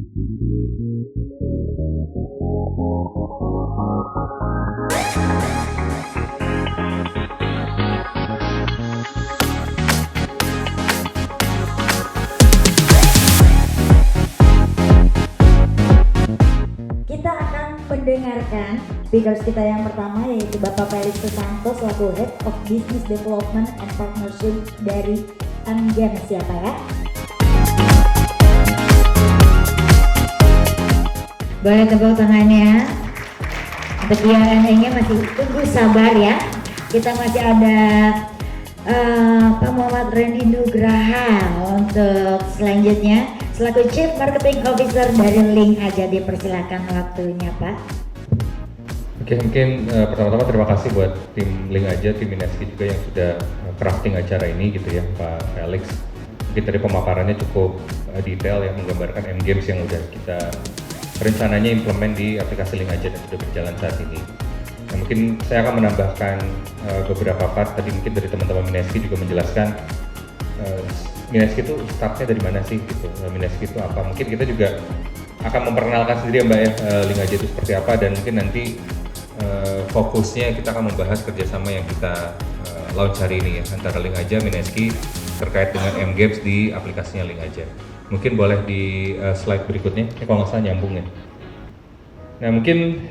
Kita akan mendengarkan speakers kita yang pertama, yaitu Bapak Felix Susanto selaku Head of Business Development and Partnership dari MGames. Siapa ya? Boleh tepuk tangannya. Untuk Q&A-nya masih tunggu sabar ya. Kita masih ada Pak Muhammad Randy Nugraha untuk selanjutnya selaku Chief Marketing Officer dari Link Aja. Dipersilakan waktunya, Pak. Oke, mungkin pertama-tama terima kasih buat tim Link Aja, tim Mineski juga yang sudah crafting acara ini gitu ya, Pak Felix. Mungkin tadi pemaparannya cukup detail ya, menggambarkan MGames yang udah kita rencananya implement di aplikasi Link Aja dan sudah berjalan saat ini. Nah, mungkin saya akan menambahkan beberapa part. Tadi mungkin dari teman-teman Mineski juga menjelaskan Mineski itu startnya dari mana sih gitu. Mineski itu apa? Mungkin kita juga akan memperkenalkan sendiri ya Mbak ya, Link Aja itu seperti apa, dan mungkin nanti fokusnya kita akan membahas kerjasama yang kita launch hari ini ya, antara Link Aja, Mineski terkait dengan MGames di aplikasinya Link Aja. Mungkin boleh di slide berikutnya, kalau nggak salah nyambung ya. Nah mungkin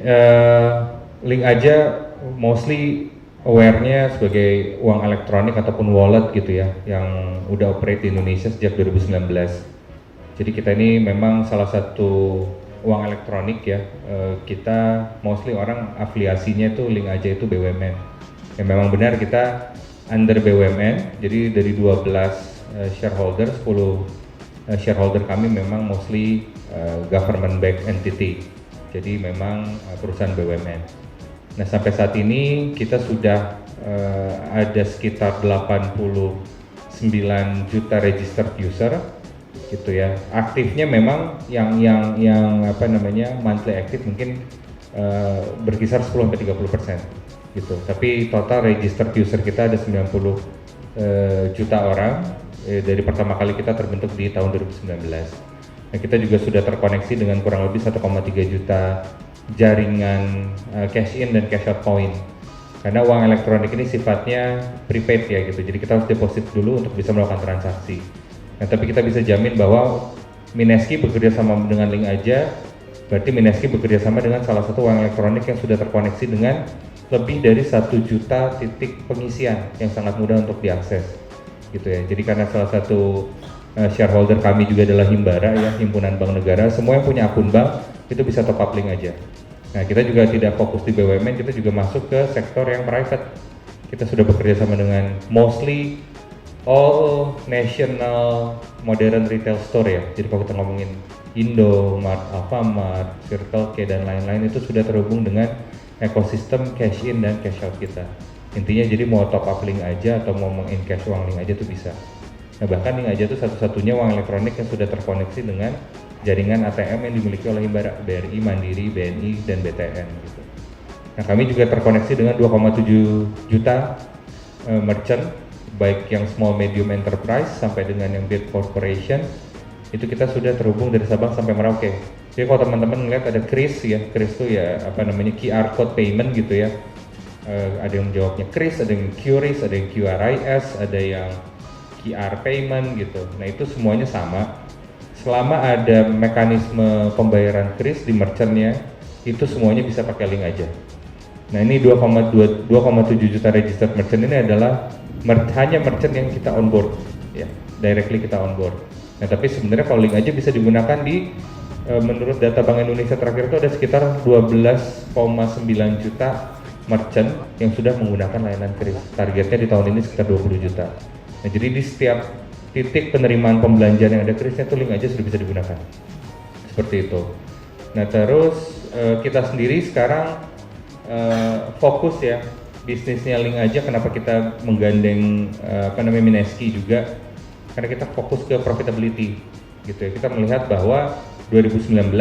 Link Aja mostly aware-nya sebagai uang elektronik ataupun wallet gitu ya, yang udah operate di Indonesia sejak 2019. Jadi kita ini memang salah satu uang elektronik ya, kita mostly orang afiliasinya itu Link Aja itu BUMN. Ya memang benar kita under BUMN, jadi dari 12 shareholder, 10 shareholder kami memang mostly government backed entity. Jadi memang perusahaan BUMN. Nah sampai saat ini kita sudah ada sekitar 89 juta registered user gitu ya. Aktifnya memang yang apa namanya monthly active mungkin berkisar 10-30% gitu. Tapi total registered user kita ada 90 juta orang dari pertama kali kita terbentuk di tahun 2019. Nah kita juga sudah terkoneksi dengan kurang lebih 1,3 juta jaringan cash in dan cash out point. Karena uang elektronik ini sifatnya prepaid ya gitu. Jadi kita harus deposit dulu untuk bisa melakukan transaksi. Nah, tapi kita bisa jamin bahwa Mineski bekerja sama dengan Link Aja, berarti Mineski bekerja sama dengan salah satu uang elektronik yang sudah terkoneksi dengan lebih dari 1 juta titik pengisian yang sangat mudah untuk diakses. Gitu ya. Jadi karena salah satu shareholder kami juga adalah Himbara ya, Himpunan Bank Negara, semua yang punya akun bank itu bisa top up Link Aja. Nah kita juga tidak fokus di BUMN, kita juga masuk ke sektor yang private. Kita sudah bekerja sama dengan mostly all national modern retail store ya. Jadi kalau kita ngomongin Indomart, Alfamart, Circle K dan lain-lain itu sudah terhubung dengan ekosistem cash in dan cash out kita. Intinya jadi mau top up Link Aja atau mau meng-encash uang Link Aja itu bisa. Nah bahkan Link Aja itu satu-satunya uang elektronik yang sudah terkoneksi dengan jaringan ATM yang dimiliki oleh Himbara, BRI, Mandiri, BNI, dan BTN gitu. Nah kami juga terkoneksi dengan 2,7 juta merchant, baik yang small medium enterprise sampai dengan yang big corporation. Itu kita sudah terhubung dari Sabang sampai Merauke. Jadi kalau teman-teman melihat ada Kris ya, Kris itu ya apa namanya QR code payment gitu ya. Ada yang jawabnya Kris, ada yang QRIS, ada yang QRIS, ada yang QR payment gitu. Nah itu semuanya sama. Selama ada mekanisme pembayaran kris di merchantnya, itu semuanya bisa pakai Link Aja. Nah ini 2,7 juta registered merchant ini adalah hanya merchant yang kita onboard, ya, directly kita onboard. Nah tapi sebenarnya kalau Link Aja bisa digunakan di, menurut data Bank Indonesia terakhir itu ada sekitar 12,9 juta merchant yang sudah menggunakan layanan kris. Targetnya di tahun ini sekitar 20 juta. Nah jadi di setiap titik penerimaan pembelanjaan yang ada krisnya itu Link Aja sudah bisa digunakan seperti itu. Nah terus kita sendiri sekarang fokus ya bisnisnya Link Aja. Kenapa kita menggandeng apa namanya Mineski juga, karena kita fokus ke profitability gitu ya. Kita melihat bahwa 2019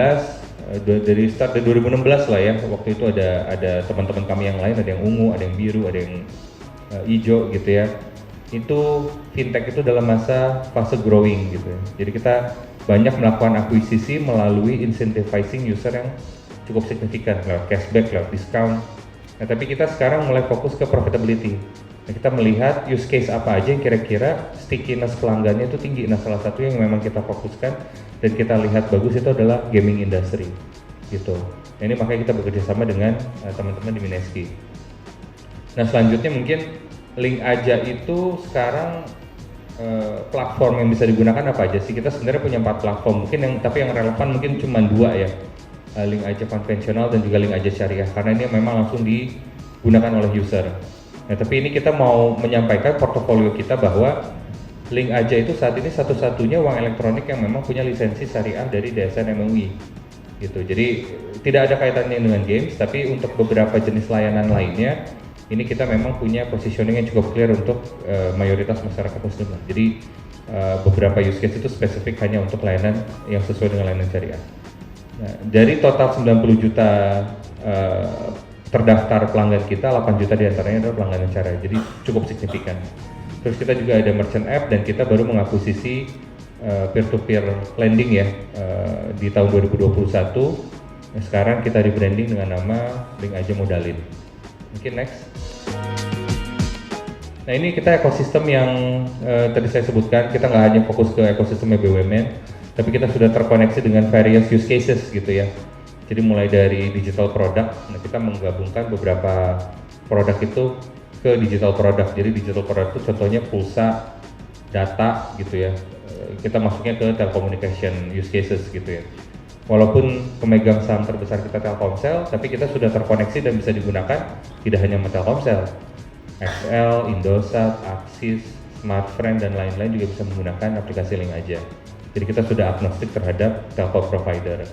dari start dari 2016 lah ya, waktu itu ada teman-teman kami yang lain, ada yang ungu, ada yang biru, ada yang hijau gitu ya. Itu fintech itu dalam masa fase growing gitu ya. Jadi kita banyak melakukan akuisisi melalui incentivizing user yang cukup signifikan lewat cashback, lewat discount. Nah, tapi kita sekarang mulai fokus ke profitability. Nah, kita melihat use case apa aja yang kira-kira stickiness pelanggannya itu tinggi. Nah, salah satu yang memang kita fokuskan dan kita lihat bagus itu adalah gaming industry gitu. Nah, ini makanya kita bekerja sama dengan teman-teman di Mineski. Nah, selanjutnya mungkin Link Aja itu sekarang platform yang bisa digunakan apa aja sih? Kita sebenarnya punya 4 platform, mungkin tapi yang relevan mungkin cuma 2 ya, Link Aja konvensional dan juga Link Aja syariah, karena ini memang langsung digunakan oleh user. Nah, tapi ini kita mau menyampaikan portofolio kita bahwa Link Aja itu saat ini satu-satunya uang elektronik yang memang punya lisensi syariah dari DSN MUI gitu. Jadi tidak ada kaitannya dengan games, tapi untuk beberapa jenis layanan lainnya ini kita memang punya positioning yang cukup clear untuk mayoritas masyarakat muslim. Jadi beberapa use case itu spesifik hanya untuk layanan yang sesuai dengan layanan syariah. Nah, dari total 90 juta terdaftar pelanggan kita, 8 juta diantaranya adalah pelanggan syariah, jadi cukup signifikan. Terus kita juga ada merchant app dan kita baru mengakuisisi peer-to-peer lending ya di tahun 2021. Nah, sekarang kita rebranding dengan nama Link Aja Modalin. Mungkin next. Nah, ini kita ekosistem yang tadi saya sebutkan. Kita nggak hanya fokus ke ekosistem BUMN, tapi kita sudah terkoneksi dengan various use cases gitu ya. Jadi mulai dari digital product, nah kita menggabungkan beberapa produk itu ke digital product. Jadi digital product itu contohnya pulsa, data gitu ya. Kita masuknya ke telecommunication use cases gitu ya. Walaupun pemegang saham terbesar kita Telkomsel, tapi kita sudah terkoneksi dan bisa digunakan tidak hanya sama Telkomsel, XL, Indosat, Axis, Smartfren dan lain-lain juga bisa menggunakan aplikasi Link Aja. Jadi kita sudah agnostik terhadap telco provider.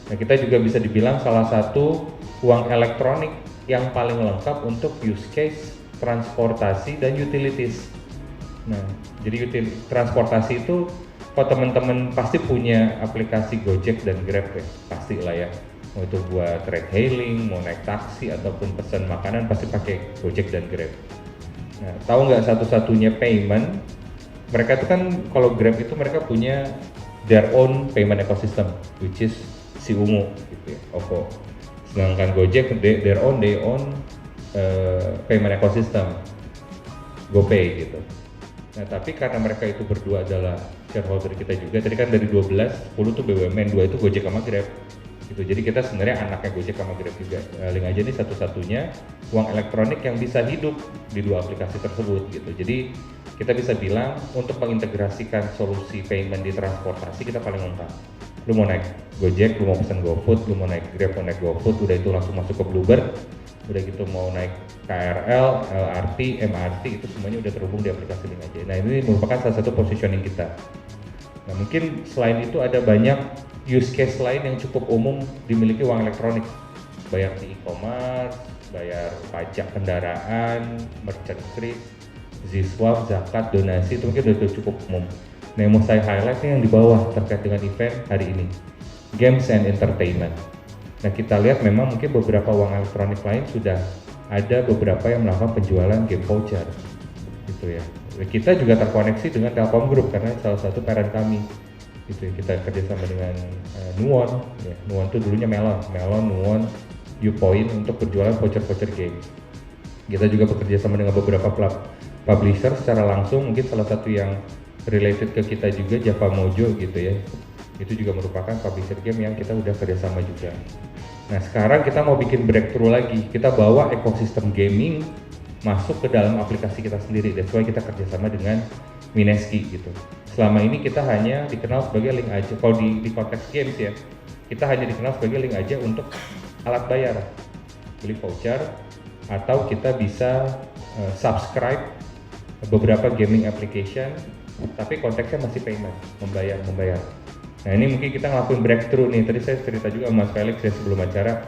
Nah, kita juga bisa dibilang salah satu uang elektronik yang paling lengkap untuk use case transportasi dan utilities. Nah, jadi transportasi itu kalau teman-teman pasti punya aplikasi Gojek dan Grab ya, pasti lah ya. Mau itu buat ride hailing, mau naik taksi ataupun pesan makanan pasti pakai Gojek dan Grab. Nah, tahu nggak satu-satunya payment? Mereka itu kan kalau Grab itu mereka punya their own payment ecosystem, which is si Ungu gitu ya, OVO. Sedangkan Gojek their own payment ecosystem, GoPay gitu. Nah, tapi karena mereka itu berdua adalah shareholder kita juga, tadi kan dari 12, 10 tuh BUMN, 2 itu Gojek sama Grab gitu. Jadi kita sebenarnya anaknya Gojek sama Grab juga. Link Aja ini satu-satunya uang elektronik yang bisa hidup di 2 aplikasi tersebut gitu. Jadi kita bisa bilang untuk mengintegrasikan solusi payment di transportasi kita paling lengkap. Lu mau naik Gojek, lu mau pesan GoFood, lu mau naik Grab, mau naik GoFood, udah itu langsung masuk ke Bluebird. Udah gitu mau naik KRL, LRT, MRT itu semuanya udah terhubung di aplikasi Link Aja. Nah, ini merupakan salah satu positioning kita. Nah, mungkin selain itu ada banyak use case lain yang cukup umum dimiliki uang elektronik. Bayar di e-commerce, bayar pajak kendaraan, merchant kris, Ziswap, zakat, donasi itu mungkin udah cukup umum. Nah, yang mau saya highlight yang di bawah terkait dengan event hari ini, games and entertainment. Nah, kita lihat memang mungkin beberapa uang elektronik lain sudah ada beberapa yang melakukan penjualan game voucher gitu ya. Kita juga terkoneksi dengan Telkom Group karena salah satu parent kami gitu ya. Kita kerjasama dengan Nuwon ya. Nuwon itu dulunya Melon, Nuwon, Upoint untuk berjualan voucher-voucher game. Kita juga bekerja sama dengan beberapa publisher secara langsung, mungkin salah satu yang related ke kita juga Java Mojo gitu ya. Itu juga merupakan publisher game yang kita udah kerjasama juga. Nah, sekarang kita mau bikin breakthrough lagi. Kita bawa ekosistem gaming masuk ke dalam aplikasi kita sendiri. That's why kita kerjasama dengan Mineski gitu. Selama ini kita hanya dikenal sebagai Link Aja. Kalau di konteks games ya, kita hanya dikenal sebagai Link Aja untuk alat bayar, beli voucher, atau kita bisa subscribe beberapa gaming application, tapi konteksnya masih payment, membayar. Nah, ini mungkin kita ngelakuin breakthrough nih. Tadi saya cerita juga sama Mas Felix ya sebelum acara.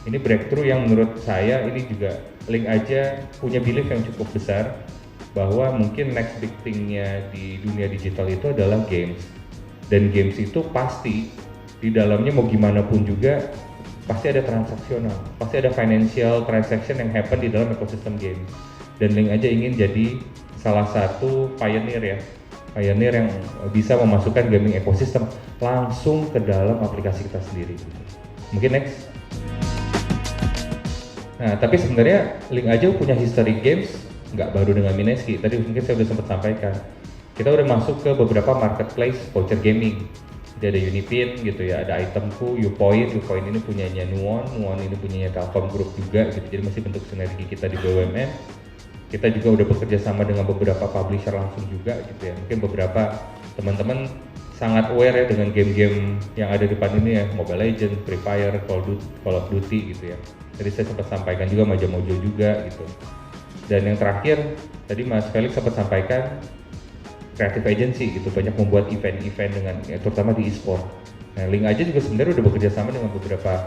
Ini breakthrough yang menurut saya ini juga Link Aja punya belief yang cukup besar bahwa mungkin next big thing-nya di dunia digital itu adalah games. Dan games itu pasti di dalamnya mau gimana pun juga pasti ada transaksional, pasti ada financial transaction yang happen di dalam ekosistem game. Dan Link Aja ingin jadi salah satu pioneer ya pioneer yang bisa memasukkan gaming ekosistem langsung ke dalam aplikasi kita sendiri. Mungkin next. Nah, tapi sebenarnya Link aja punya history games nggak baru dengan Mineski. Tadi mungkin saya udah sempat sampaikan. Kita udah masuk ke beberapa marketplace voucher gaming. Jadi ada Unipin gitu ya, ada Itemku, Upoint ini punyanya Nuon ini punyanya Telkom Group juga gitu. Jadi masih bentuk sinergi kita di BUMN. Kita juga udah bekerja sama dengan beberapa publisher langsung juga gitu ya. Mungkin beberapa teman-teman sangat aware ya dengan game-game yang ada di depan ini ya, Mobile Legends, Free Fire, Call of Duty gitu ya. Jadi saya sempat sampaikan juga Maja Mojo juga gitu. Dan yang terakhir tadi Mas Felix sempat sampaikan creative agency gitu, banyak membuat event-event dengan ya, terutama di e-sport. Nah, Link aja juga sebenarnya udah bekerja sama dengan beberapa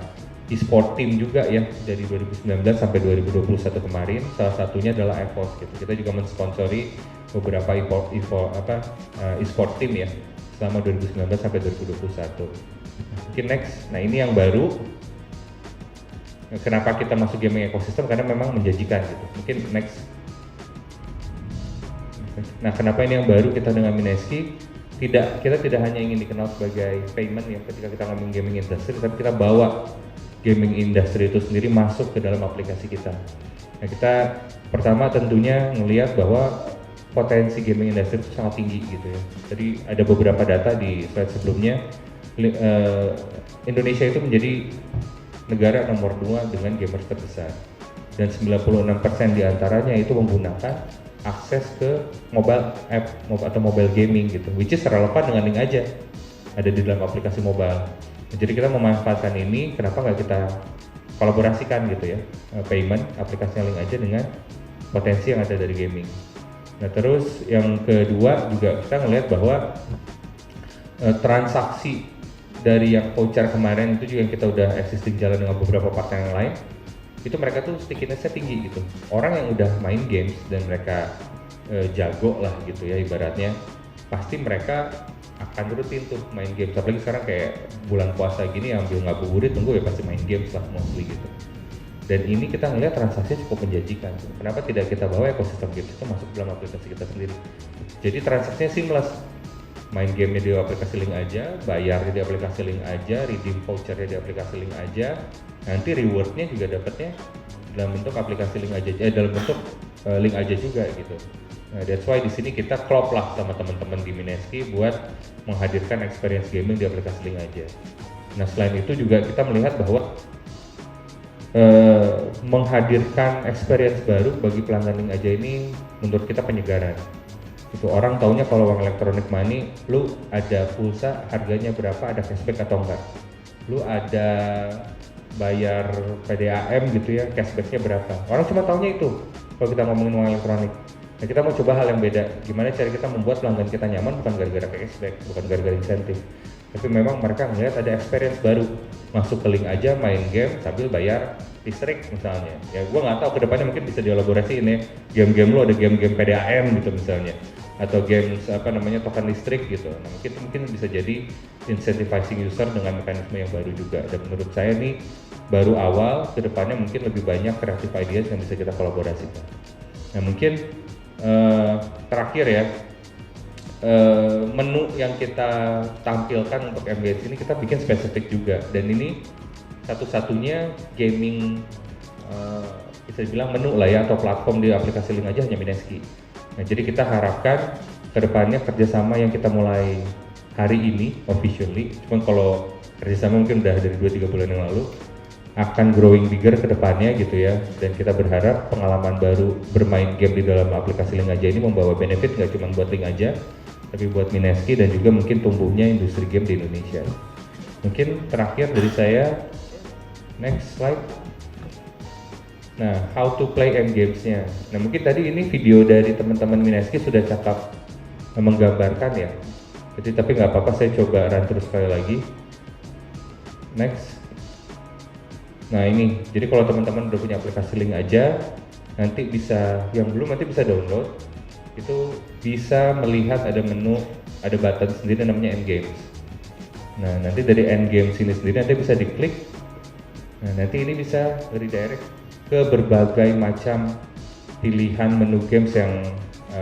e-sport team juga ya dari 2019 sampai 2021 kemarin. Salah satunya adalah EVOS gitu. Kita juga mensponsori beberapa e-sport team ya selama 2019 sampai 2021. Mungkin next. Nah, ini yang baru. Kenapa kita masuk gaming ekosistem? Karena memang menjanjikan gitu. Mungkin next. Nah, kenapa ini yang baru kita dengan Mineski? Kita tidak hanya ingin dikenal sebagai payment ya ketika kita ngomongin gaming industry, tapi kita bawa gaming industry itu sendiri masuk ke dalam aplikasi kita. Nah, kita pertama tentunya melihat bahwa potensi gaming industry itu sangat tinggi gitu ya. Jadi ada beberapa data di slide sebelumnya, Indonesia itu menjadi negara nomor 2 dengan gamers terbesar. Dan 96% diantaranya itu menggunakan akses ke mobile app atau mobile gaming gitu, which is relevan dengan Link aja, ada di dalam aplikasi mobile. Jadi kita memanfaatkan ini, kenapa nggak kita kolaborasikan gitu ya, payment aplikasinya Link aja dengan potensi yang ada dari gaming. Nah terus yang kedua juga kita ngelihat bahwa transaksi dari yang voucher kemarin itu juga yang kita udah existing jalan dengan beberapa partner yang lain, itu mereka tuh stickiness-nya tinggi gitu. Orang yang udah main games dan mereka jago lah gitu ya ibaratnya, pasti mereka akan rutin tuh main games. Apalagi sekarang kayak bulan puasa gini, ambil ngabuburit tunggu ya pasti main games lah mostly gitu. Dan ini kita ngelihat transaksinya cukup menjanjikan. Kenapa tidak kita bawa ekosistem games itu masuk dalam aplikasi kita sendiri? Jadi transaksinya seamless. Main gamenya di aplikasi Link aja, bayarnya di aplikasi Link aja, redeem vouchernya di aplikasi Link aja, nanti rewardnya juga dapatnya dalam bentuk aplikasi Link aja, dalam bentuk Link aja juga gitu. Nah, that's why di sini kita klop lah sama teman-teman di Mineski buat menghadirkan experience gaming di aplikasi Link aja. Nah selain itu juga kita melihat bahwa menghadirkan experience baru bagi pelanggan Link aja ini menurut kita penyegaran. Itu orang taunya kalau uang elektronik money, lu ada pulsa harganya berapa, ada cashback atau enggak, lu ada bayar PDAM gitu ya, cashbacknya berapa. Orang cuma taunya itu kalau kita ngomongin uang elektronik. Nah kita mau coba hal yang beda, gimana cara kita membuat pelanggan kita nyaman bukan gara-gara cashback, bukan gara-gara insentif, tapi memang mereka melihat ada experience baru, masuk ke Link aja main game sambil bayar listrik misalnya. Ya gue nggak tahu kedepannya mungkin bisa dielaborasiin ya, game-game lu ada game-game PDAM gitu misalnya, atau games token listrik gitu. Nah mungkin bisa jadi incentivizing user dengan mekanisme yang baru juga. Dan menurut saya nih baru awal, kedepannya mungkin lebih banyak creative ideas yang bisa kita kolaborasikan. Nah mungkin terakhir ya, menu yang kita tampilkan untuk MGS ini kita bikin spesifik juga, dan ini satu-satunya gaming bisa dibilang menu lah ya atau platform di aplikasi Link aja hanya Mineski. Nah, jadi kita harapkan kedepannya kerjasama yang kita mulai hari ini officially, cuman kalau kerjasama mungkin udah dari 2-3 bulan yang lalu, akan growing bigger kedepannya gitu ya. Dan kita berharap pengalaman baru bermain game di dalam aplikasi Link aja ini membawa benefit nggak cuma buat Link aja, tapi buat Mineski dan juga mungkin tumbuhnya industri game di Indonesia. Mungkin terakhir dari saya, next slide. Nah, how to play M-Games-nya. Nah, mungkin tadi ini video dari teman-teman Mineski sudah cakap menggambarkan ya. Jadi tapi nggak apa-apa, saya coba run terus sekali lagi. Next. Nah ini, jadi kalau teman-teman udah punya aplikasi Link aja, nanti bisa, yang belum nanti bisa download. Itu bisa melihat ada menu, ada button sendiri namanya M-Games. Nah nanti dari M-Games ini sendiri nanti bisa diklik. Nah nanti ini bisa redirect ke berbagai macam pilihan menu games yang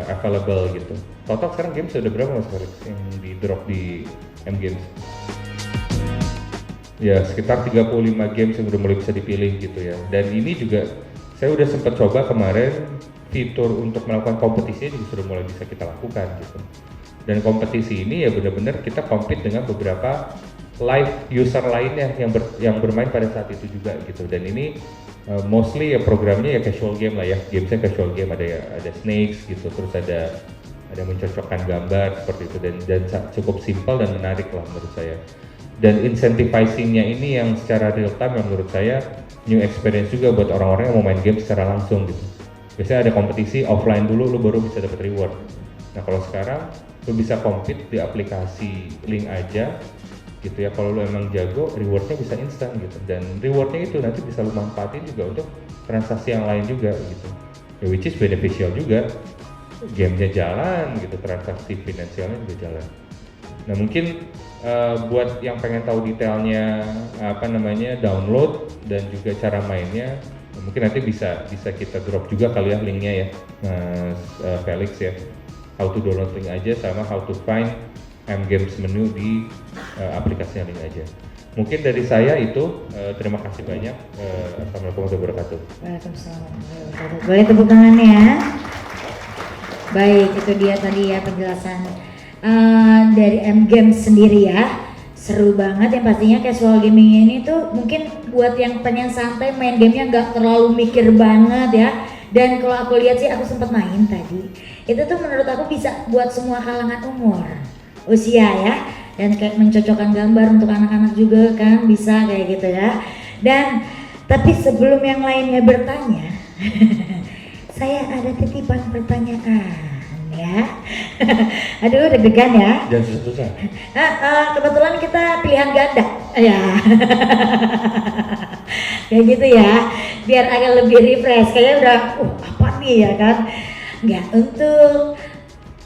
available gitu. Total sekarang game sudah berapa Mas Felix yang di drop di M Games? Ya sekitar 35 games yang udah mulai bisa dipilih gitu ya. Dan ini juga saya udah sempat coba kemarin fitur untuk melakukan kompetisi juga sudah mulai bisa kita lakukan gitu. Dan kompetisi ini ya benar-benar kita compete dengan beberapa live user lainnya yang bermain pada saat itu juga gitu. Dan ini mostly ya programnya ya casual game lah ya, gamesnya casual game, ada snakes gitu, terus ada mencocokkan gambar seperti itu dan cukup simpel dan menarik lah menurut saya. Dan incentivizing-nya ini yang secara real time yang menurut saya new experience juga buat orang-orang yang mau main game secara langsung gitu. Biasanya ada kompetisi offline dulu, lu baru bisa dapat reward. Nah kalau sekarang lu bisa compete di aplikasi Link aja gitu ya. Kalau lu emang jago, rewardnya bisa instan gitu. Dan rewardnya itu nanti bisa lu manfaatin juga untuk transaksi yang lain juga gitu. Ya, which is beneficial juga. Gamenya jalan gitu, transaksi finansialnya juga jalan. Nah mungkin buat yang pengen tahu detailnya download dan juga cara mainnya, mungkin nanti bisa kita drop juga kali ya linknya ya Mas Felix ya, how to download Link aja sama how to find M Games menu di aplikasinya Link aja. Mungkin dari saya itu terima kasih banyak. Assalamualaikum warahmatullahi wabarakatuh. Waalaikumsalam warahmatullahi wabarakatuh. Boleh tepuk tangannya ya. Baik, itu dia tadi ya penjelasan dari M Games sendiri ya. Seru banget ya pastinya casual gaming ini tuh mungkin buat yang pengen santai main gamenya nggak terlalu mikir banget ya. Dan kalau aku lihat sih, aku sempat main tadi, itu tuh menurut aku bisa buat semua kalangan umur, usia ya. Dan kayak mencocokkan gambar untuk anak-anak juga kan, bisa kayak gitu ya. Dan tapi sebelum yang lainnya bertanya saya ada titipan pertanyaan ya. Aduh deg-degan ya. Jangan susah-susah. Kebetulan kita pilihan ganda ya. Kayak gitu ya, biar agak lebih refresh. Kayaknya udah apa nih ya kan. Enggak, untuk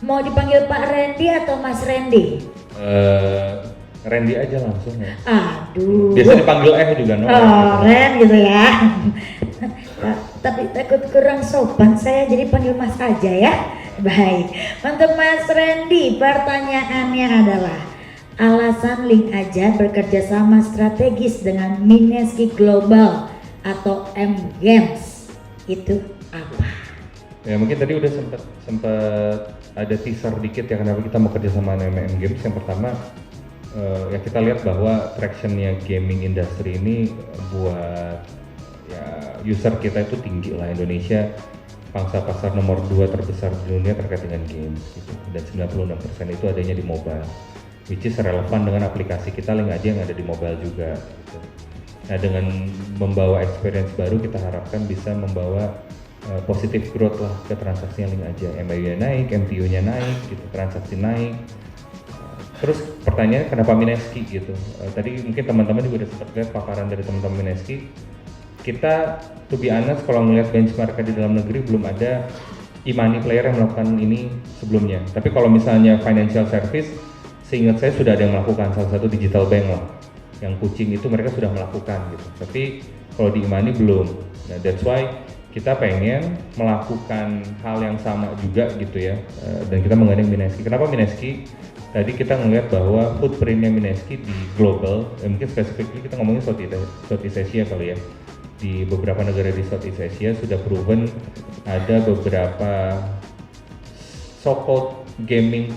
mau dipanggil Pak Randy atau Mas Randy? Randy aja langsung ya. Aduh. Biasa dipanggil juga no. Ren gitu ya. Tapi takut kurang sopan, saya jadi panggil Mas aja ya. Baik, untuk Mas Randy pertanyaannya adalah alasan Link aja bekerja sama strategis dengan Mineski Global atau M Games itu apa? Ya mungkin tadi udah sempat ada teaser dikit ya kenapa kita mau kerja sama dengan M Games. Yang pertama ya kita lihat bahwa tractionnya gaming industry ini buat ya user kita itu tinggi lah. Indonesia pangsa pasar nomor 2 terbesar di dunia terkait dengan games gitu. Dan 96% itu adanya di mobile, which is relevan dengan aplikasi kita Link aja yang ada di mobile juga gitu. Nah dengan membawa experience baru kita harapkan bisa membawa positive growth lah ke transaksinya Link aja. MAU-nya naik, MTU-nya naik gitu, transaksi naik. Terus pertanyaannya kenapa Mineski gitu. Tadi mungkin teman-teman juga udah sempat lihat paparan dari teman-teman Mineski. Kita to be honest kalau melihat benchmark di dalam negeri belum ada e-money player yang melakukan ini sebelumnya. Tapi kalau misalnya financial service, seingat saya sudah ada yang melakukan, salah satu digital bank lah. Yang Kucing itu mereka sudah melakukan gitu. Tapi kalau di e-money belum. Nah that's why kita pengen melakukan hal yang sama juga gitu ya. Dan kita menggandeng Mineski. Kenapa Mineski? Tadi kita melihat bahwa footprintnya Mineski di global, mungkin spesifiknya kita ngomongin Southeast Asia kali ya. Di beberapa negara di Southeast Asia sudah proven ada beberapa so-called gaming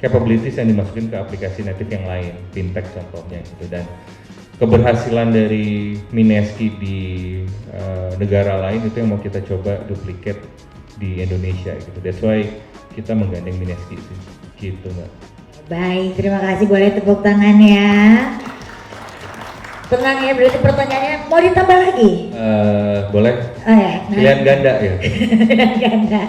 capabilities yang dimasukin ke aplikasi native yang lain, fintech contohnya gitu. Dan keberhasilan dari Mineski di negara lain itu yang mau kita coba duplicate di Indonesia gitu. That's why kita menggandeng Mineski sih, gitu Mbak. Baik, terima kasih, boleh tepuk tangan ya. Tenang ya, berarti pertanyaannya mau ditambah lagi? Boleh. Pilihan ganda ya. Ganda.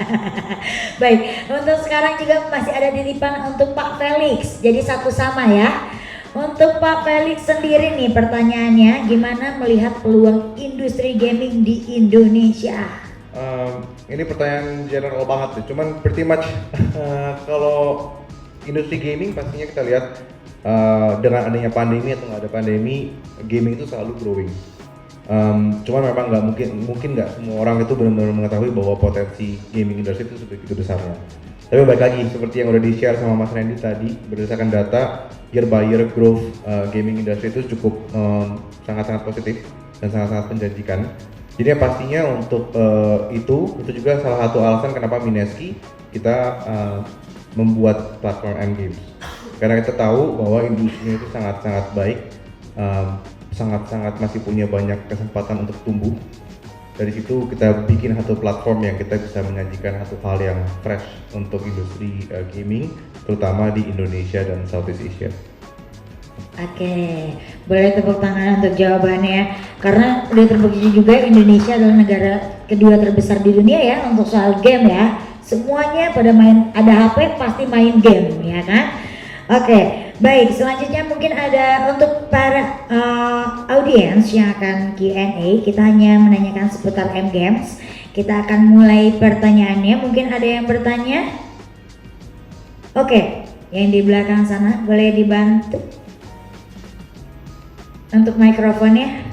Baik, untuk sekarang juga masih ada titipan untuk Pak Felix. Jadi satu sama ya. Untuk Pak Felix sendiri nih pertanyaannya, gimana melihat peluang industri gaming di Indonesia? Ini pertanyaan general banget ya. Cuman pretty much kalau industri gaming pastinya kita lihat dengan adanya pandemi atau nggak ada pandemi, gaming itu selalu growing. Cuman memang nggak mungkin nggak semua orang itu benar-benar mengetahui bahwa potensi gaming industry itu sebegitu besarnya. Tapi balik lagi seperti yang udah di-share sama Mas Randy tadi, berdasarkan data year by year growth gaming industry itu cukup sangat-sangat positif dan sangat-sangat menjanjikan. Jadi yang pastinya untuk itu juga salah satu alasan kenapa Mineski kita membuat platform M Games. Karena kita tahu bahwa industrinya itu sangat-sangat baik, sangat-sangat masih punya banyak kesempatan untuk tumbuh. Dari situ kita bikin satu platform yang kita bisa menyajikan satu hal yang fresh untuk industri gaming, terutama di Indonesia dan Southeast Asia. Oke, boleh tepuk tangan untuk jawabannya. Karena udah terbukti juga Indonesia adalah negara kedua terbesar di dunia ya untuk soal game ya. Semuanya pada main, ada HP pasti main game ya kan. Oke, baik, selanjutnya mungkin ada untuk para audiens yang akan Q&A. Kita hanya menanyakan seputar M Games. Kita akan mulai pertanyaannya. Mungkin ada yang bertanya? Oke, yang di belakang sana boleh dibantu untuk mikrofonnya.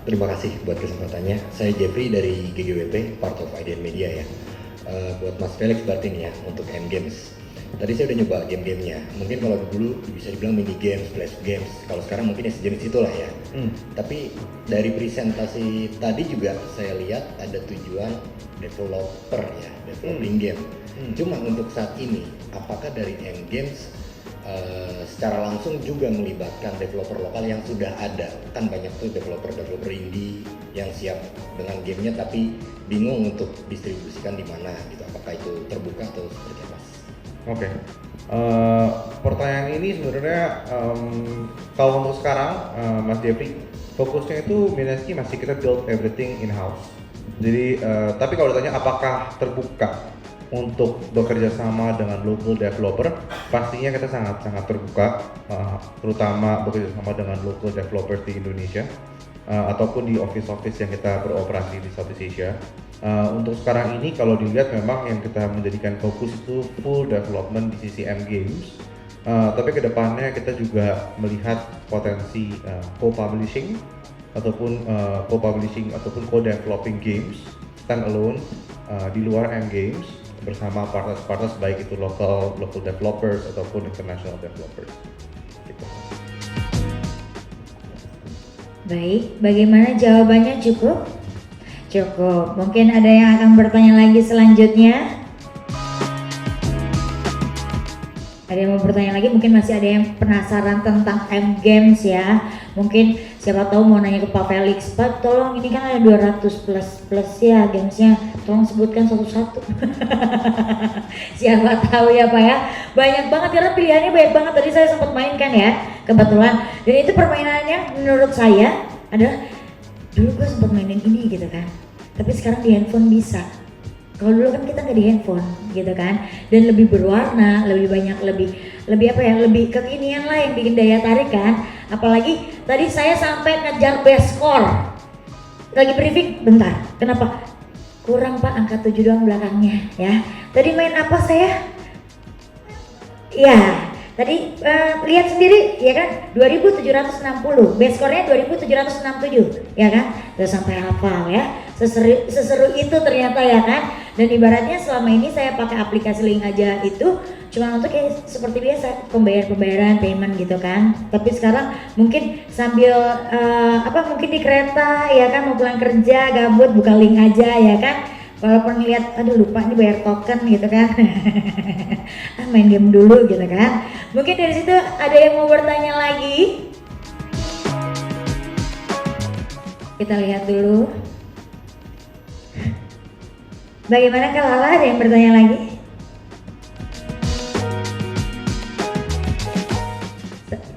Terima kasih buat kesempatannya. Saya Jeffrey dari GGWP, part of Idean Media ya. Buat Mas Felix berarti nih ya, untuk M Games. Tadi saya udah nyoba game-gamenya. Mungkin kalau dulu bisa dibilang mini games, flash games. Kalau sekarang mungkin ya sejenis itulah ya. Tapi dari presentasi tadi juga saya lihat ada tujuan developer ya, developing game. Cuma untuk saat ini, apakah dari M Games secara langsung juga melibatkan developer lokal yang sudah ada? Kan banyak tuh developer indie yang siap dengan gamenya tapi bingung untuk distribusikan di mana gitu. Apakah itu terbuka atau seperti apa? Oke. Pertanyaan ini sebenarnya kalau untuk sekarang Mas Jeffrey, fokusnya itu Mineski masih kita build everything in house. Jadi tapi kalau ditanya apakah terbuka untuk bekerja sama dengan local developer, pastinya kita sangat terbuka, terutama bekerja sama dengan local developers di Indonesia ataupun di office yang kita beroperasi di Southeast Asia. Untuk sekarang ini kalau dilihat memang yang kita menjadikan fokus itu full development di sisi M Games, tapi kedepannya kita juga melihat potensi co-publishing ataupun co-developing games standalone di luar M Games bersama partners baik itu local developers ataupun international developers. Gitu. Baik, bagaimana jawabannya? Cukup? Cukup. Mungkin ada yang akan bertanya lagi selanjutnya? Ada yang mau bertanya lagi? Mungkin masih ada yang penasaran tentang M Games ya. Mungkin siapa tahu mau nanya ke Pak Felix, Pak tolong ini kan ada 200 plus ya gamesnya, tolong sebutkan satu-satu. Siapa tahu ya Pak ya, banyak banget karena pilihannya banyak banget. Tadi saya sempat mainkan ya kebetulan, dan itu permainannya menurut saya adalah dulu gue sempat mainin ini gitu kan, tapi sekarang di handphone bisa. Kalau dulu kan kita nggak di handphone gitu kan, dan lebih berwarna, lebih banyak, lebih apa ya, lebih kekinian lah yang bikin daya tarik kan. Apalagi tadi saya sampai ngejar best score. Lagi briefing, bentar, kenapa? Kurang Pak, angka 7 doang belakangnya ya. Tadi main apa saya? Ya, tadi lihat sendiri ya kan, 2760, best score-nya 2767 ya kan. Udah sampai hafal ya. Seseru itu ternyata ya kan. Dan ibaratnya selama ini saya pakai aplikasi Link aja itu cuma untuk kayak seperti biasa pembayaran payment gitu kan. Tapi sekarang mungkin sambil mungkin di kereta ya kan, mau pulang kerja gabut buka Link aja ya kan. Walaupun lihat aduh lupa nih bayar token gitu kan. Main game dulu gitu kan. Mungkin dari situ ada yang mau bertanya lagi. Kita lihat dulu. Bagaimana kalau Lala, ada yang bertanya lagi?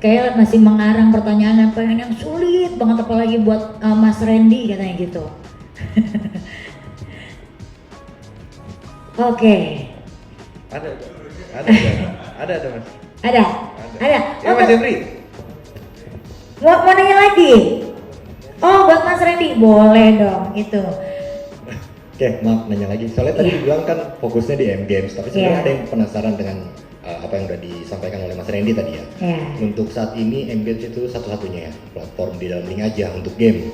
Kayak masih mengarang pertanyaan yang sulit banget, apalagi buat Mas Randy katanya gitu. Oke. Ada Mas. Ada. Ya Mas Jeffrey. Mau nanya lagi? Oh buat Mas Randy, boleh dong itu. Oke, maaf nanya lagi. Soalnya tadi bilang kan fokusnya di M Games, tapi sebenarnya ada yang penasaran dengan apa yang udah disampaikan oleh Mas Randy tadi ya. Ya. Untuk saat ini M-Games itu satu-satunya ya platform di dalam link aja untuk game.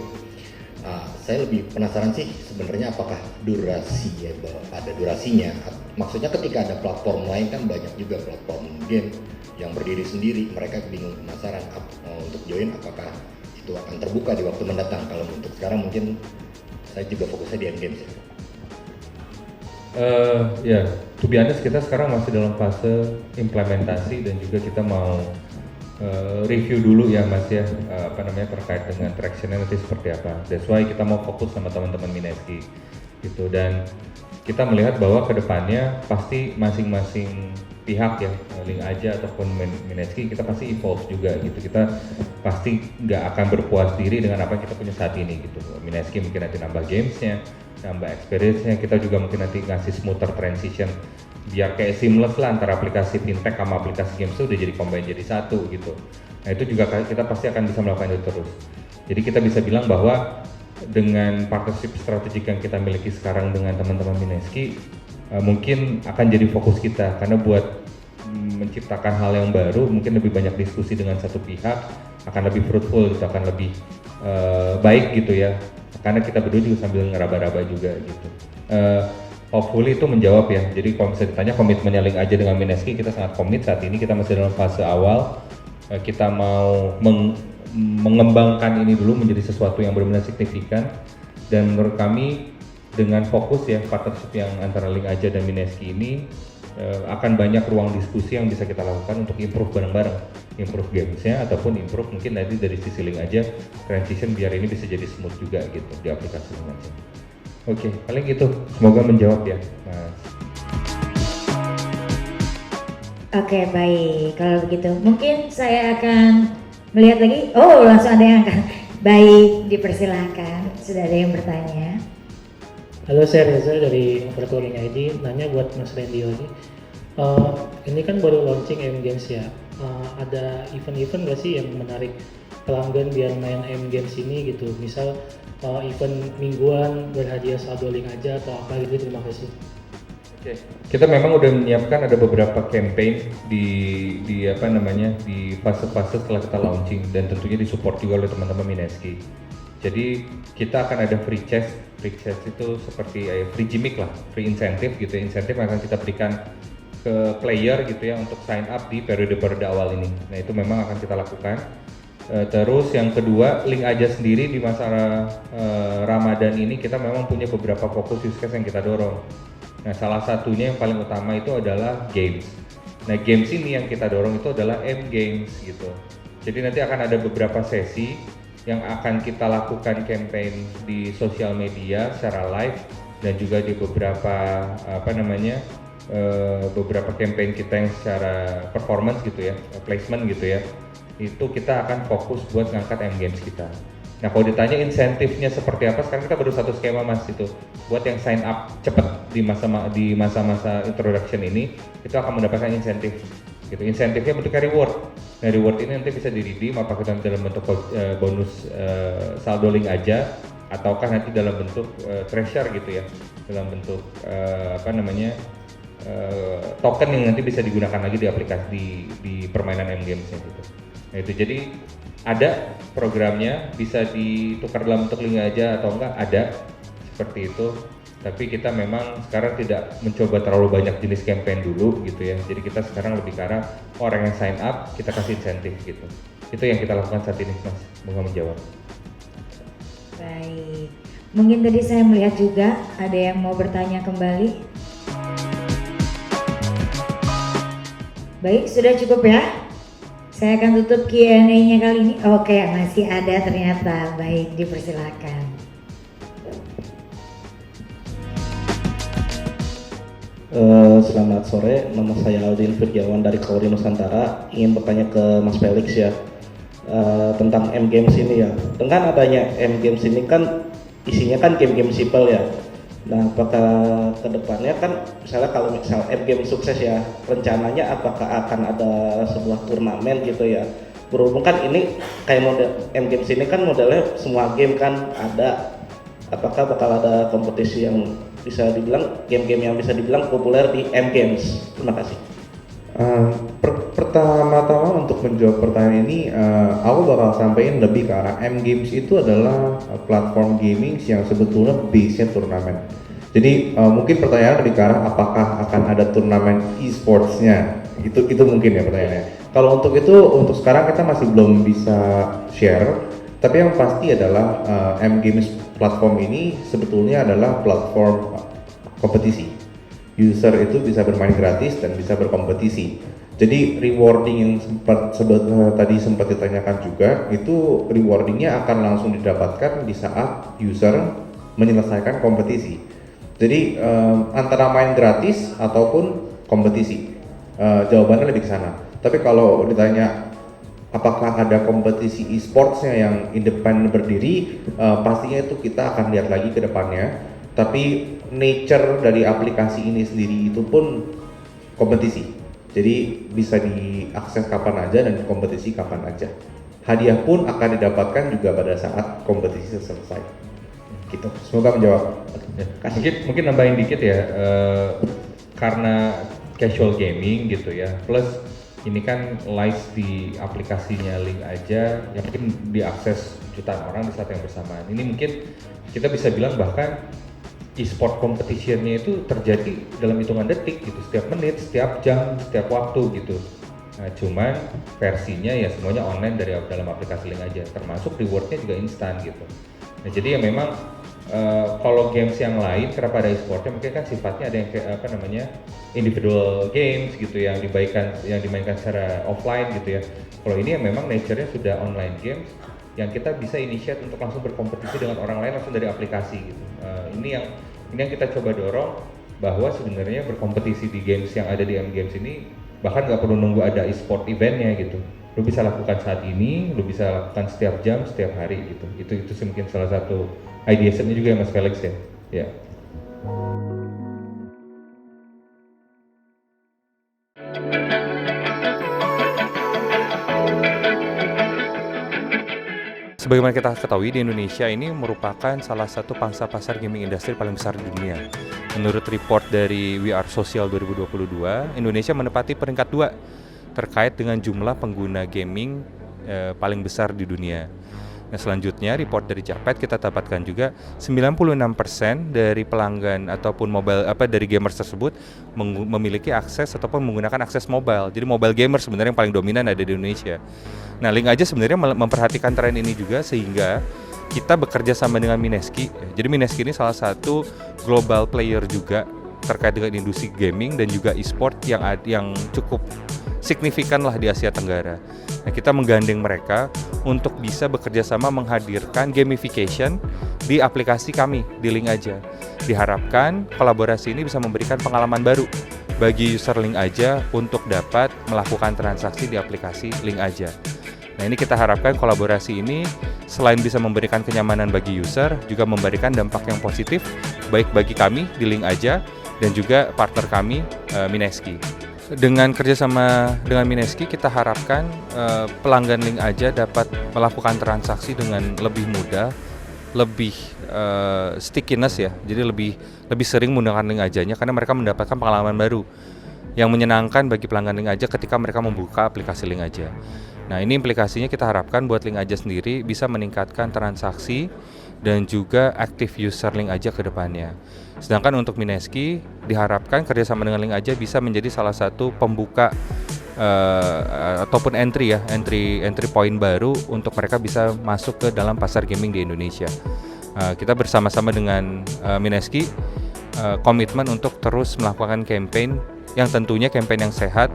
Saya lebih penasaran sih sebenarnya apakah durasi ya, ada durasinya. Maksudnya ketika ada platform lain kan banyak juga platform game yang berdiri sendiri, mereka bingung penasaran untuk join apakah itu akan terbuka di waktu mendatang. Kalau untuk sekarang mungkin saya juga fokusnya di M-Games ya. Ya, to be honest kita sekarang masih dalam fase implementasi dan juga kita mau review dulu ya Mas ya, terkait dengan tractionnya nanti seperti apa. That's why kita mau fokus sama teman-teman Mineski gitu, dan kita melihat bahwa kedepannya pasti masing-masing pihak ya, link aja ataupun Mineski, kita pasti evolve juga gitu. Kita pasti nggak akan berpuas diri dengan apa yang kita punya saat ini gitu. Mineski mungkin nanti nambah gamesnya, nambah experience-nya, kita juga mungkin nanti ngasih smoother transition biar kayak seamless lah antara aplikasi fintech sama aplikasi games itu udah jadi combine jadi satu gitu. Nah itu juga kita pasti akan bisa melakukan itu terus. Jadi kita bisa bilang bahwa dengan partnership strategik yang kita miliki sekarang dengan teman-teman Mineski, mungkin akan jadi fokus kita, karena buat menciptakan hal yang baru mungkin lebih banyak diskusi dengan satu pihak akan lebih fruitful gitu, akan lebih baik gitu ya, karena kita berdua juga sambil ngeraba-raba juga gitu. Hopefully itu menjawab ya. Jadi kalau misalnya ditanya komitmennya link aja dengan Mineski, kita sangat komit saat ini. Kita masih dalam fase awal. Kita mau mengembangkan ini dulu menjadi sesuatu yang benar-benar signifikan. Dan menurut kami dengan fokus ya partnership yang antara link aja dan Mineski ini akan banyak ruang diskusi yang bisa kita lakukan untuk improve bareng-bareng, improve gamesnya ataupun improve mungkin nanti dari sisi link aja transition biar ini bisa jadi smooth juga gitu di aplikasi link aja. Oke, paling gitu. Semoga menjawab ya, Mas. Oke, baik. Kalau begitu, mungkin saya akan melihat lagi. Oh, langsung ada yang akan. Baik, dipersilahkan. Sudah ada yang bertanya. Halo, saya Reza dari Operator Link ID. Nanya buat Mas Randy lagi. Ini kan baru launching M-Games ya. Ada event-event nggak sih yang menarik pelanggan biar main M-Games ini gitu? Misal event mingguan berhadiah saldo link aja atau apa gitu. Terima kasih. Oke. Kita memang udah menyiapkan ada beberapa campaign di fase-fase setelah kita launching, dan tentunya disupport juga oleh teman-teman Mineski. Jadi kita akan ada free chest itu seperti free gimmick lah, free insentif gitu, insentif yang akan kita berikan ke player gitu ya untuk sign up di periode-periode awal ini. Nah itu memang akan kita lakukan. Terus yang kedua, link aja sendiri di masa Ramadan ini kita memang punya beberapa fokus use case yang kita dorong. Nah salah satunya yang paling utama itu adalah games. Nah games ini yang kita dorong itu adalah M-Games gitu. Jadi nanti akan ada beberapa sesi yang akan kita lakukan campaign di sosial media secara live dan juga di beberapa beberapa campaign kita yang secara performance gitu ya, placement gitu ya. Itu kita akan fokus buat ngangkat M-Games kita. Nah kalau ditanya insentifnya seperti apa, sekarang kita baru satu skema Mas itu. Buat yang sign up cepet di masa-masa introduction ini, itu akan mendapatkan insentif. Gitu. Insentifnya bentuknya reward. Nah reward ini nanti bisa di-redeem apakah dalam bentuk bonus saldo link aja, ataukah nanti dalam bentuk treasure gitu ya, dalam bentuk token yang nanti bisa digunakan lagi di aplikasi di permainan M-Games-nya gitu. Nah itu jadi ada programnya, bisa ditukar dalam bentuk link aja atau enggak, ada seperti itu. Tapi kita memang sekarang tidak mencoba terlalu banyak jenis campaign dulu gitu ya. Jadi kita sekarang lebih ke arah orang yang sign up kita kasih insentif gitu. Itu yang kita lakukan saat ini Mas. Semoga menjawab. Baik. Mungkin tadi saya melihat juga ada yang mau bertanya kembali. Baik, sudah cukup ya. Saya akan tutup Q&A-nya kali ini. Oke, masih ada ternyata. Baik, dipersilakan. Selamat sore, nama saya Aldin Firjawan dari Kauri Nusantara. Ingin bertanya ke Mas Felix ya, tentang M-Games ini ya. Dengan adanya M-Games ini kan isinya kan game-game simple ya. Nah, apakah kedepannya kan misalnya kalau M-Games sukses ya, rencananya apakah akan ada sebuah turnamen gitu ya? Berhubung kan ini kayak model M-Games ini kan modelnya semua game kan ada. Apakah bakal ada kompetisi yang bisa dibilang game-game yang bisa dibilang populer di M-Games? Terima kasih. Pertama-tama untuk menjawab pertanyaan ini, aku bakal sampaikan lebih ke arah M Games itu adalah platform gaming yang sebetulnya base-nya turnamen. Jadi mungkin pertanyaan lebih ke arah apakah akan ada turnamen e-sports-nya, itu mungkin ya pertanyaannya. Kalau untuk itu, untuk sekarang kita masih belum bisa share, tapi yang pasti adalah M Games platform ini sebetulnya adalah platform kompetisi. User itu bisa bermain gratis dan bisa berkompetisi. Jadi rewarding yang tadi sempat ditanyakan juga, itu rewardingnya akan langsung didapatkan di saat user menyelesaikan kompetisi. Jadi antara main gratis ataupun kompetisi, jawabannya lebih ke sana. Tapi kalau ditanya apakah ada kompetisi e-sportsnya yang independen berdiri, pastinya itu kita akan lihat lagi ke depannya. Tapi nature dari aplikasi ini sendiri itu pun kompetisi, jadi bisa diakses kapan aja dan kompetisi kapan aja. Hadiah pun akan didapatkan juga pada saat kompetisi selesai. Gitu. Semoga menjawab. Ya, mungkin nambahin dikit ya, karena casual gaming gitu ya, plus ini kan live di aplikasinya Link aja, yang mungkin diakses jutaan orang di saat yang bersamaan. Ini mungkin kita bisa bilang bahkan e-sport competition-nya itu terjadi dalam hitungan detik gitu, setiap menit, setiap jam, setiap waktu gitu. Nah, cuman versinya ya semuanya online dari dalam aplikasi Link aja, termasuk reward-nya juga instan gitu. Nah, jadi ya memang kalau games yang lain kenapa ada e-sportnya, mungkin kan sifatnya ada yang kayak apa namanya individual games gitu yang dimainkan secara offline gitu ya. Kalau ini ya memang nature-nya sudah online games yang kita bisa initiate untuk langsung berkompetisi dengan orang lain langsung dari aplikasi gitu. Ini yang kita coba dorong, bahwa sebenarnya berkompetisi di games yang ada di M Games ini bahkan nggak perlu nunggu ada e-sport eventnya gitu. Lu bisa lakukan saat ini, lu bisa lakukan setiap jam, setiap hari gitu. Itu sih mungkin salah satu ideation-nya juga ya Mas Felix ya. Ya. Sebagaimana kita ketahui, di Indonesia ini merupakan salah satu pangsa pasar gaming industri paling besar di dunia. Menurut report dari We Are Social 2022, Indonesia menempati peringkat 2 terkait dengan jumlah pengguna gaming paling besar di dunia. Nah, selanjutnya report dari Jakpet kita dapatkan juga 96% dari pelanggan ataupun dari gamers tersebut memiliki akses ataupun menggunakan akses mobile. Jadi mobile gamer sebenarnya yang paling dominan ada di Indonesia. Nah, Link aja sebenarnya memperhatikan tren ini juga, sehingga kita bekerja sama dengan Mineski. Jadi Mineski ini salah satu global player juga terkait dengan industri gaming dan juga e-sport yang cukup signifikan lah di Asia Tenggara. Nah, kita menggandeng mereka untuk bisa bekerja sama menghadirkan gamification di aplikasi kami di Link aja. Diharapkan kolaborasi ini bisa memberikan pengalaman baru bagi user Link aja untuk dapat melakukan transaksi di aplikasi Link aja. Nah, ini kita harapkan kolaborasi ini selain bisa memberikan kenyamanan bagi user, juga memberikan dampak yang positif baik bagi kami di Link aja dan juga partner kami Mineski. Dengan kerjasama dengan Mineski, kita harapkan pelanggan Link aja dapat melakukan transaksi dengan lebih mudah, lebih stickiness ya. Jadi lebih sering menggunakan Link ajanya karena mereka mendapatkan pengalaman baru yang menyenangkan bagi pelanggan Link aja ketika mereka membuka aplikasi Link aja. Nah, ini implikasinya kita harapkan buat Link aja sendiri bisa meningkatkan transaksi dan juga aktif user Link aja ke depannya. Sedangkan untuk Mineski diharapkan kerjasama dengan Link aja bisa menjadi salah satu pembuka ataupun entry point baru untuk mereka bisa masuk ke dalam pasar gaming di Indonesia. Kita bersama-sama dengan Mineski komitmen untuk terus melakukan campaign yang tentunya campaign yang sehat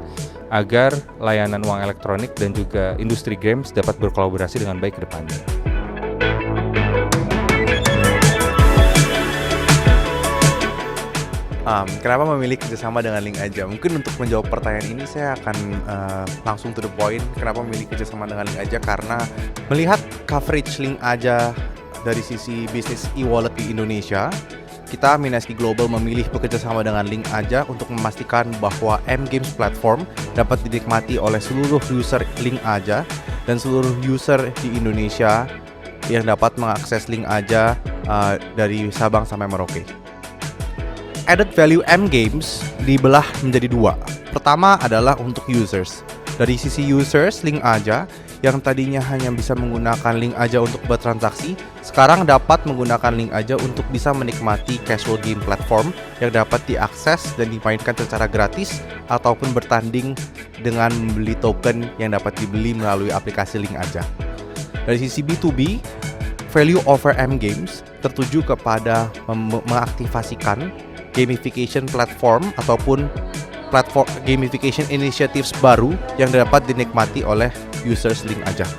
agar layanan uang elektronik dan juga industri games dapat berkolaborasi dengan baik ke depannya. Kenapa memilih kerjasama dengan Link aja? Mungkin untuk menjawab pertanyaan ini saya akan langsung to the point. Kenapa memilih kerjasama dengan Link aja? Karena melihat coverage Link aja dari sisi bisnis e-wallet di Indonesia, kita Mineski Global memilih bekerjasama dengan Link aja untuk memastikan bahwa M Games Platform dapat dinikmati oleh seluruh user Link aja dan seluruh user di Indonesia yang dapat mengakses Link aja dari Sabang sampai Merauke. added value M Games dibelah menjadi dua. Pertama adalah untuk users. Dari sisi users, Link Aja yang tadinya hanya bisa menggunakan Link Aja untuk bertransaksi, sekarang dapat menggunakan Link Aja untuk bisa menikmati casual game platform yang dapat diakses dan dimainkan secara gratis ataupun bertanding dengan membeli token yang dapat dibeli melalui aplikasi Link Aja. Dari sisi B2B, value over M Games tertuju kepada mengaktifasikan gamification platform ataupun platform gamification initiatives baru yang dapat dinikmati oleh users Link Aja.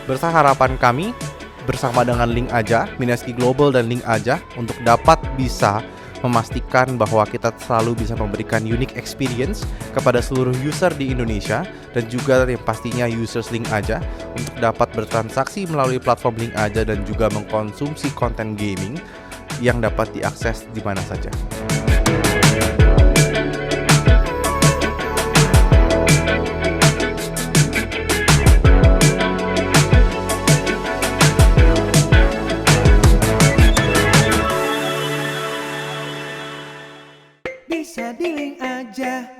Besar harapan kami bersama dengan Link Aja, Mineski Global dan Link Aja untuk dapat bisa memastikan bahwa kita selalu bisa memberikan unique experience kepada seluruh user di Indonesia dan juga yang pastinya users Link Aja untuk dapat bertransaksi melalui platform Link Aja dan juga mengkonsumsi konten gaming yang dapat diakses di mana saja. Bisa di link aja.